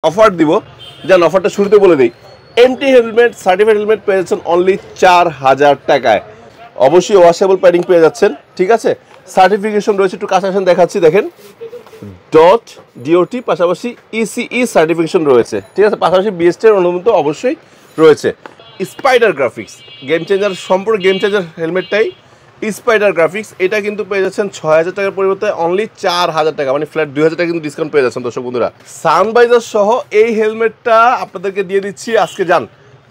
Offer দিব, যেন অফারটা শুরুতে বলে দিই। এমটি হেলমেট সার্টিফাইড হেলমেট পেয়ে যাচ্ছেন অনলি 4000 টাকায়। অবশ্যই ওয়াশেবল প্যাডিং পেয়ে যাচ্ছেন, ঠিক আছে। সার্টিফিকেশন রয়েছে, একটু কাছাকাছি দেখাচ্ছি, দেখেন .DOT পাশাপাশি ECE সার্টিফিকেশন রয়েছে, ঠিক আছে। পাশাপাশি BST এর অনুমোদন অবশ্যই রয়েছে। স্পাইডার গ্রাফিক্স গেম চেঞ্জার, সম্পূর্ণ গেম চেঞ্জার হেলমেটটাই স্পাইডার গ্রাফিক্স। এটা কিন্তু পেয়ে যাচ্ছেন 6000 টাকার পরিবর্তে অনলি 4000 টাকা, মানে ফ্ল্যাট 2000 টাকা কিন্তু ডিসকাউন্ট পেয়ে যাচ্ছেন দর্শক বন্ধুরা। সানভাইজার সহ এই হেলমেটটা আপনাদেরকে দিয়ে দিচ্ছি আজকে যান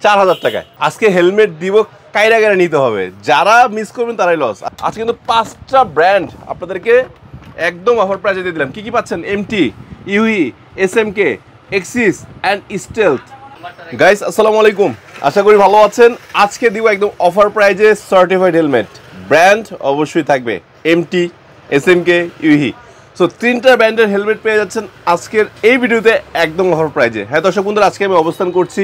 4000 টাকায়। আজকে হেলমেট দিব, কাইরা গাইরা নিতে হবে, যারা মিস করবেন তারাই লস। আজকে কিন্তু 5টা ব্র্যান্ড আপনাদেরকে একদম অফার প্রাইসে দিয়ে দিলাম। কি কি পাচ্ছেন? MT, UE, SMK, axis and stealth. Guys আসসালামু আলাইকুম, আশা করি ভালো আছেন। আজকে দিব একদম অফার প্রাইজে সার্টিফাইড হেলমেট। ব্র্যান্ড অবশ্যই থাকবে এমটি, SMK, ইউই। সো 3টা ব্র্যান্ডের হেলমেট পেয়ে যাচ্ছেন আজকের এই ভিডিওতে একদম অফার প্রাইজে। হ্যাঁ দর্শক বন্ধুরা, আজকে আমি অবস্থান করছি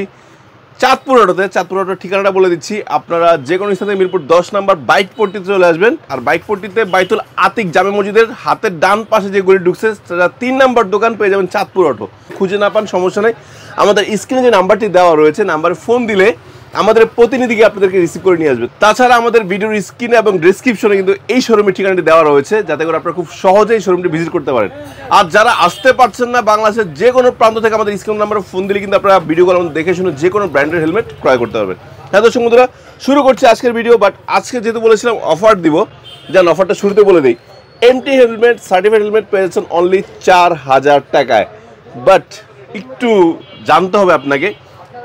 চাঁদপুর অটোতে। চাঁদপুর অটোর ঠিকানাটা বলে দিচ্ছি, আপনারা যে কোনো স্থানে মিরপুর 10 নম্বর বাইক পট্টিতে চলে আসবেন। আর বাইক পট্টিতে বাইতুল আতিক জামে মসজিদের হাতের ডান পাশে যে গলি ঢুকছে সেটা 3 নম্বর দোকান, পেয়ে যাবেন চাঁদপুর অটো। খুঁজে না পান সমস্যা নেই, আমাদের স্ক্রিনে যে নাম্বারটি দেওয়া রয়েছে নাম্বারে ফোন দিলে আমাদের প্রতিনিধিকে আপনাদেরকে রিসিভ করে নিয়ে আসবে। তাছাড়া আমাদের ভিডিওর স্ক্রিনে এবং ডেসক্রিপশনে কিন্তু এই শোরুমের ঠিকানাটি দেওয়া রয়েছে, যাতে করে আপনারা খুব সহজেই শোরুমটি ভিজিট করতে পারেন। আর যারা আসতে পারছেন না, বাংলাদেশের যে কোনো প্রান্ত থেকে আমাদের স্ক্রিন নাম্বারে ফোন দিলে কিন্তু আপনারা ভিডিও কল দেখে শুনে যে কোনো ব্র্যান্ডের হেলমেট ক্রয় করতে পারবেন। হ্যাঁ দর্শক বন্ধুরা, শুরু করছি আজকের ভিডিও। বাট আজকে যেহেতু বলেছিলাম অফার দিব, যেন অফারটা শুরুতে বলে দিই। এমটি হেলমেট সার্টিফাইড হেলমেট পেয়ে যাচ্ছেন অনলি 4000 টাকায়। বাট একটু জানতে হবে আপনাকে,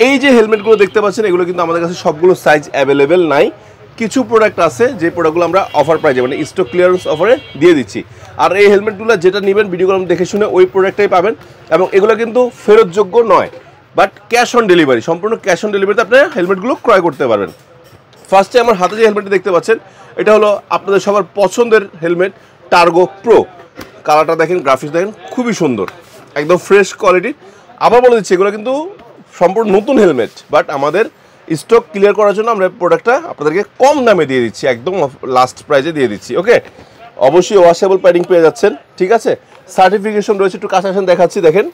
এই যে হেলমেটগুলো দেখতে পাচ্ছেন এগুলো কিন্তু আমাদের কাছে সবগুলো সাইজ অ্যাভেলেবেল নাই। কিছু প্রোডাক্ট আছে যে প্রোডাক্টগুলো আমরা অফার প্রাইজে, মানে স্টক ক্লিয়ারেন্স অফারে দিয়ে দিচ্ছি। আর এই হেলমেটগুলো যেটা নেবেন ভিডিওগুলো দেখে শুনে ওই প্রোডাক্টটাই পাবেন, এবং এগুলো কিন্তু ফেরতযোগ্য নয়, বাট ক্যাশ অন ডেলিভারি, সম্পূর্ণ ক্যাশ অন ডেলিভারিতে আপনারা হেলমেটগুলো ক্রয় করতে পারবেন। ফার্স্টে আমার হাতে যে হেলমেটটি দেখতে পাচ্ছেন এটা হলো আপনাদের সবার পছন্দের হেলমেট, টার্গো প্রো। কালারটা দেখেন, গ্রাফিক্স দেখেন, খুবই সুন্দর, একদম ফ্রেশ কোয়ালিটি। আবার বলে দিচ্ছি এগুলো কিন্তু সম্পূর্ণ নতুন হেলমেট, বাট আমাদের স্টক ক্লিয়ার করার জন্য আমরা প্রোডাক্টটা আপনাদেরকে কম দামে দিয়ে দিচ্ছি, একদম লাস্ট প্রাইজে দিয়ে দিচ্ছি। ওকে, অবশ্যই ওয়াশেবল প্যাডিং পেয়ে যাচ্ছেন, ঠিক আছে। সার্টিফিকেশন রয়েছে, একটু কাছাকাছি দেখাচ্ছি, দেখেন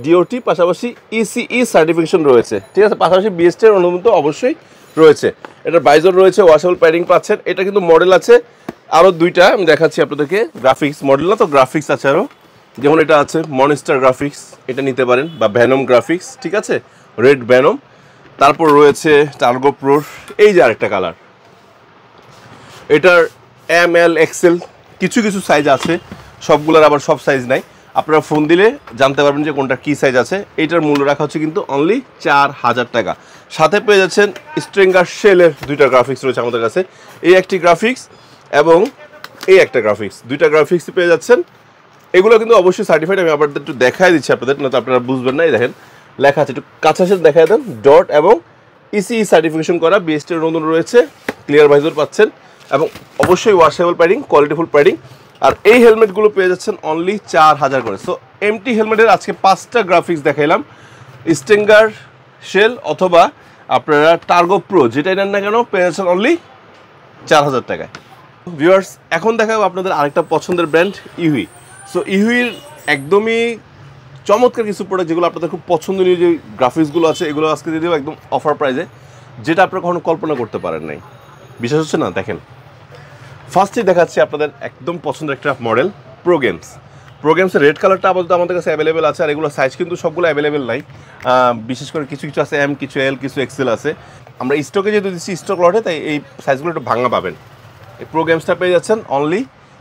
.DOT পাশাপাশি ECE সার্টিফিকেশন রয়েছে, ঠিক আছে। পাশাপাশি BST এর অনুমোদন অবশ্যই রয়েছে। এটার বাইজর রয়েছে, ওয়াশেবল প্যাডিং পাচ্ছেন। এটা কিন্তু মডেল আছে আরও 2টা, আমি দেখাচ্ছি আপনাদেরকে। গ্রাফিক্স মডেল না তো, গ্রাফিক্স আছে আরও, যেমন এটা আছে মনস্টার গ্রাফিক্স, এটা নিতে পারেন, বা ভ্যানম গ্রাফিক্স, ঠিক আছে, রেড ভ্যানম। তারপর রয়েছে টার্গো প্রোর, এই যে আরেকটা কালার। এটার ML XL কিছু কিছু সাইজ আছে, সবগুলোর আবার সব সাইজ নাই। আপনারা ফোন দিলে জানতে পারবেন যে কোনটা কী সাইজ আছে। এইটার মূল্য রাখা হচ্ছে কিন্তু অনলি 4000 টাকা। সাথে পেয়ে যাচ্ছেন স্ট্রেঙ্গার শেলের 2টা গ্রাফিক্স রয়েছে আমাদের কাছে, এই একটি গ্রাফিক্স এবং এই একটা গ্রাফিক্স, 2টা গ্রাফিক্সই পেয়ে যাচ্ছেন। এগুলো কিন্তু অবশ্যই সার্টিফাইড। আমি আপনাদের একটু দেখাই দিচ্ছি আপনাদের, না তো আপনারা বুঝবেন না। এই দেখেন লেখা আছে, একটু কাছাকাছি দেখাই দেন, ডট এবং ECE সার্টিফিকেশন করা, BST এর অনুমোদন রয়েছে, ক্লিয়ার ভাইজর পাচ্ছেন, এবং অবশ্যই ওয়াশেবল প্যাডিং, কোয়ালিটিফুল প্যাডিং। আর এই হেলমেটগুলো পেয়ে যাচ্ছেন অনলি 4000 করে। সো এমটি হেলমেটের আজকে 5টা গ্রাফিক্স দেখাইলাম, স্ট্রেঙ্গার শেল অথবা আপনারা টার্গো প্রো যেটাই নেন না কেন পেয়ে যাচ্ছেন অনলি 4000 টাকায়। ভিউয়ার্স, এখন দেখাবো আপনাদের আরেকটা পছন্দের ব্র্যান্ড, ইউই। সো ইউইর একদমই চমৎকার কিছু প্রোডাক্ট যেগুলো আপনাদের খুব পছন্দনীয়, যে গ্রাফিক্সগুলো আছে এগুলো আজকে দিয়ে দেবো একদম অফার প্রাইজে, যেটা আপনারা কখনো কল্পনা করতে পারেন নাই। বিশ্বাস হচ্ছে না? দেখেন, ফার্স্টেই দেখাচ্ছি আপনাদের একদম পছন্দের একটা মডেল, প্রো গেমসের রেড কালারটা আপাতত আমাদের কাছে অ্যাভেলেবেল আছে। আর এগুলো সাইজ কিন্তু সবগুলো অ্যাভেলেবেল নাই, বিশেষ করে কিছু কিছু আছে M, কিছু L, কিছু XL আছে। আমরা স্টকে যেহেতু দিচ্ছি স্টক লটে, তাই এই সাইজগুলো একটু ভাঙা পাবেন। এই প্রো গেমসটা পেয়ে যাচ্ছেন অনলি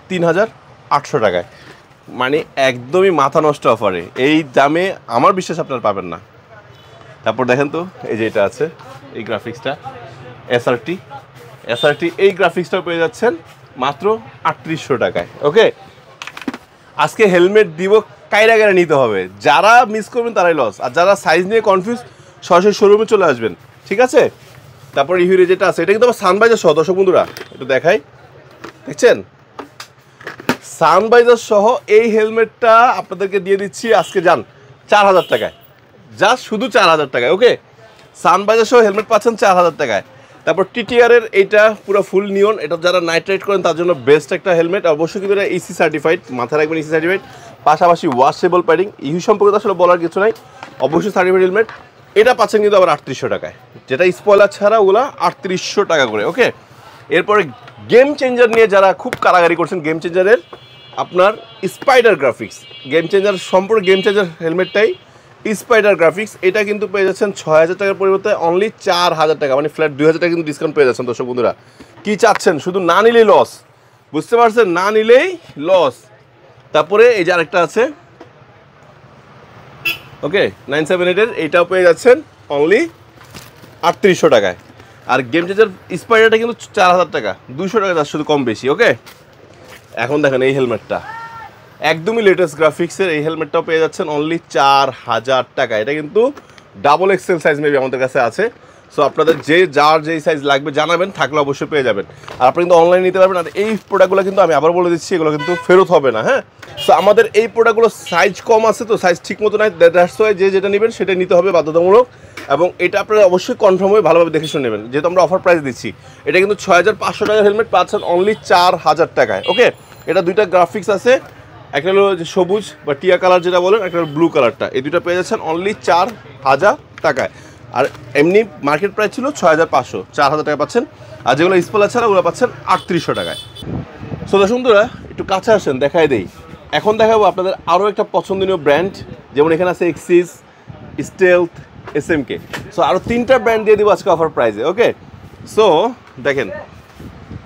3800 টাকায়, মানে একদমই মাথা নষ্ট অফারে। এই দামে আমার বিশ্বাস আপনারা পাবেন না। তারপর দেখেন তো, এই যে এটা আছে, এই গ্রাফিক্সটা SRT, এই গ্রাফিক্সটাও পেয়ে যাচ্ছেন মাত্র 3800 টাকায়। ওকে, আজকে হেলমেট দিব, কাইরা গাইরা নিতে হবে, যারা মিস করবেন তারাই লস। আর যারা সাইজ নিয়ে কনফিউজ, সরাসরি শোরুমে চলে আসবেন, ঠিক আছে। তারপর ইউরে যেটা আছে, এটা কিন্তু আবার সানভাইজার সহ, দর্শক বন্ধুরা একটু দেখাই, দেখছেন সানভাইজার সহ এই হেলমেটটা আপনাদেরকে দিয়ে দিচ্ছি আজকে যান 4000 টাকায়, জাস্ট শুধু 4000 টাকায়। ওকে, সানভাইজার সহ হেলমেট পাচ্ছেন 4000 টাকায়। তারপর TTR এর এইটা পুরো ফুল নিয়ন, এটা যারা নাইট রাইড করেন তার জন্য বেস্ট একটা হেলমেট। অবশ্যই কিন্তু এটা EC সার্টিফাইড, মাথায় রাখবেন EC সার্টিফাইড। পাশাপাশি ওয়াশেবল প্যাডিং। ইউ সম্পর্কে তো আসলে বলার কিছু নাই, অবশ্যই সার্টিফাইড হেলমেট। এটা পাচ্ছেন কিন্তু আবার 3800 টাকায়, যেটা স্পয়লার ছাড়া ওগুলা 3800 টাকা করে। ওকে, এরপরে গেম চেঞ্জার নিয়ে যারা খুব কারাগারি করছেন, গেম চেঞ্জারের আপনার স্পাইডার গ্রাফিক্স, গেম চেঞ্জার সম্পূর্ণ গেম চেঞ্জার হেলমেটটাই স্পাইডার গ্রাফিক্স। এটা কিন্তু পেয়ে যাচ্ছেন 6000 টাকার পরিবর্তে অনলি 4000 টাকা, মানে ফ্ল্যাট 2000 টাকা কিন্তু ডিসকাউন্ট পেয়ে যাচ্ছেন। দর্শক বন্ধুরা কী চাচ্ছেন, শুধু না নিলেই লস, বুঝতে পারছেন, না নিলেই লস। তারপরে এই যে আরেকটা আছে, ওকে 978-এর, এইটাও পেয়ে যাচ্ছেন অনলি 3800 টাকায়। আর গেম চেঞ্জার স্পাইডারটা কিন্তু 4000 টাকা, 200 টাকা তার শুধু কম বেশি। ওকে, এখন দেখেন এই হেলমেটটা একদমই লেটেস্ট গ্রাফিক্সের, এই হেলমেটটাও পেয়ে যাচ্ছেন অনলি 4000 টাকা। এটা কিন্তু ডাবল এক্সেল সাইজ মেবি আমাদের কাছে আছে। সো আপনাদের যার যেই সাইজ লাগবে জানাবেন, থাকলে অবশ্যই পেয়ে যাবেন। আর আপনি কিন্তু অনলাইনে নিতে পারবেন। আর এই প্রোডাক্টগুলো কিন্তু আমি আবার বলে দিচ্ছি, এগুলো কিন্তু ফেরত হবে না। হ্যাঁ, সো আমাদের এই প্রোডাক্টগুলো সাইজ কম আছে, তো সাইজ ঠিক মতো নাই, দ্যাটস ওয়াই যে যেটা নেবেন সেটা নিতে হবে বাধ্যতামূলক। এবং এটা আপনারা অবশ্যই কনফার্ম হয়ে ভালোভাবে দেখে শুনে নেবেন, যেহেতু আমরা অফার প্রাইস দিচ্ছি। এটা কিন্তু 6500 টাকার হেলমেট পাচ্ছেন অনলি 4000 টাকায়। ওকে, এটা দুইটা গ্রাফিক্স আছে, একটা হলো যে সবুজ বা টিয়া কালার যেটা বলেন, একটা হলো ব্লু কালারটা, এই দুটো পেয়ে যাচ্ছেন অনলি 4000 টাকায়। আর এমনি মার্কেট প্রাইস ছিল 6500, 4000 টাকা পাচ্ছেন। আর যেগুলো স্পয়লার ছাড়া ওগুলো পাচ্ছেন 3800 টাকায়। সো দর্শক বন্ধুরা একটু কাছে আসেন, দেখাই দেই। এখন দেখাবো আপনাদের আরও একটা পছন্দনীয় ব্র্যান্ড, যেমন এখানে আছে এক্সিস, স্টেলথ, SMK। সো আরও 3টা ব্র্যান্ড দিয়ে দিব আজকে অফার প্রাইসে। ওকে, সো দেখেন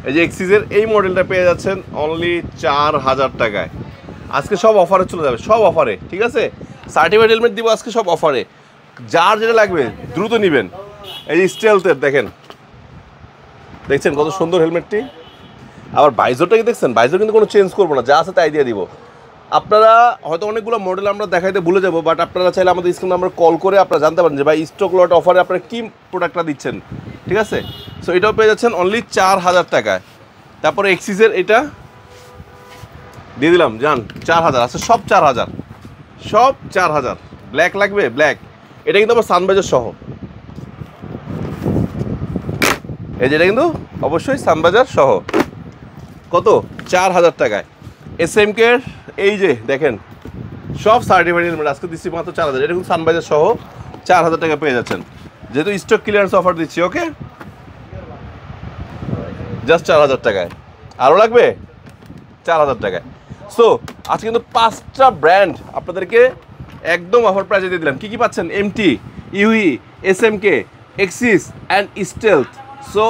এই যে এক্সিসের এই মডেলটা পেয়ে যাচ্ছেন অনলি 4000 টাকায়। আজকে সব অফারে চলে যাবে, সব অফারে, ঠিক আছে। সার্টিফাইড হেলমেট দিব আজকে সব অফারে, যার যেটা লাগবে দ্রুত নেবেন। এই যে স্টেলথের দেখেন, দেখছেন কত সুন্দর হেলমেটটি। আবার বাইজরটা কি দেখছেন, বাইজর কিন্তু কোনো চেঞ্জ করবো না, যা আছে তাই দিয়ে দিব। আপনারা হয়তো অনেকগুলো মডেল আমরা দেখাইতে ভুলে যাবো, বাট আপনারা চাইলে আমাদের স্ক্রিন নাম্বার কল করে আপনারা জানতে পারেন যে ভাই স্টক লট অফারে আপনারা কী প্রোডাক্টটা দিচ্ছেন, ঠিক আছে। সো এটাও পেয়ে যাচ্ছেন অনলি 4000 টাকায়। তারপরে এক্সিসের এটা দিয়ে দিলাম, যান 4000 আছে, সব 4000, সব 4000। ব্ল্যাক লাগবে, ব্ল্যাক, এটা কিন্তু আবার সানবাইজার সহ। এই যে এটা কিন্তু অবশ্যই সানবাইজার সহ, কত 4000 টাকায়। SMK এই যে দেখেন সব সার্টিফাইড হেলমেট আজকে দিচ্ছি মাত্র 4000, এটা কিন্তু সানবাইজার সহ 4000 টাকা পেয়ে যাচ্ছেন, যেহেতু স্টক ক্লিয়ারেন্স অফার দিচ্ছি। ওকে, জাস্ট 4000 টাকায়। আরও লাগবে 4000 টাকায়। সো আজকে কিন্তু 5টা ব্র্যান্ড আপনাদেরকে একদম অফার প্রাইসে দিয়ে দিলাম। কী কী পাচ্ছেন, MT, UE, SMK, axis and stealth. So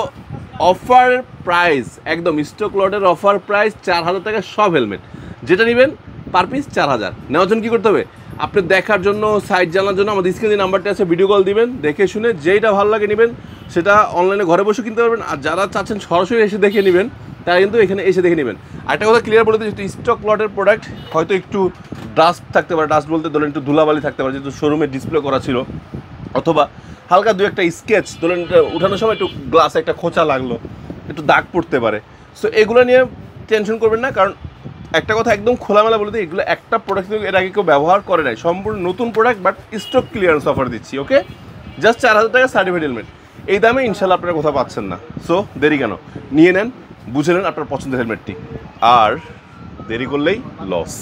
offer price একদম স্টক লটের অফার প্রাইস 4000 টাকা সব হেলমেট, যেটা নেবেন পার পিস 4000। নেওয়ার জন্য কী করতে হবে, আপনি দেখার জন্য, সাইট জানার জন্য আমাদের স্ক্রিনে নাম্বারটা আছে, ভিডিও কল দিবেন, দেখে শুনে যেইটা ভালো লাগে নেবেন, সেটা অনলাইনে ঘরে বসে কিনতে পারবেন। আর যারা চাচ্ছেন সরাসরি এসে দেখে নেবেন, তারা কিন্তু এখানে এসে দেখে নেবেন। আরেকটা কথা ক্লিয়ার বলে দিই, যেহেতু স্টক লটের প্রোডাক্ট হয়তো একটু ডাস্ট থাকতে পারে, ডাস্ট বলতে ধরেন একটু ধুলাবালি থাকতে পারে, যেহেতু শোরুমে ডিসপ্লে করা ছিল, অথবা হালকা দু একটা স্কেচ ধরেন উঠানোর সময় একটু গ্লাসে একটা খোঁচা লাগলো, একটু দাগ পড়তে পারে। সো এগুলো নিয়ে টেনশন করবেন না, কারণ একটা কথা একদম খোলামেলা বলে দিই, এগুলো একটা প্রোডাক্ট কিন্তু এর আগে কেউ ব্যবহার করে নাই, সম্পূর্ণ নতুন product, but stock clearance offer দিচ্ছি। ওকে, জাস্ট 4000 টাকা সার্টিফাইড হেলমেট, এই দামে ইনশাল্লাহ আপনারা কোথাও পাচ্ছেন না। সো দেরি কেন, নিয়ে নেন, বুঝে নেন আপনার পছন্দের হেলমেটটি, আর দেরি করলেই লস।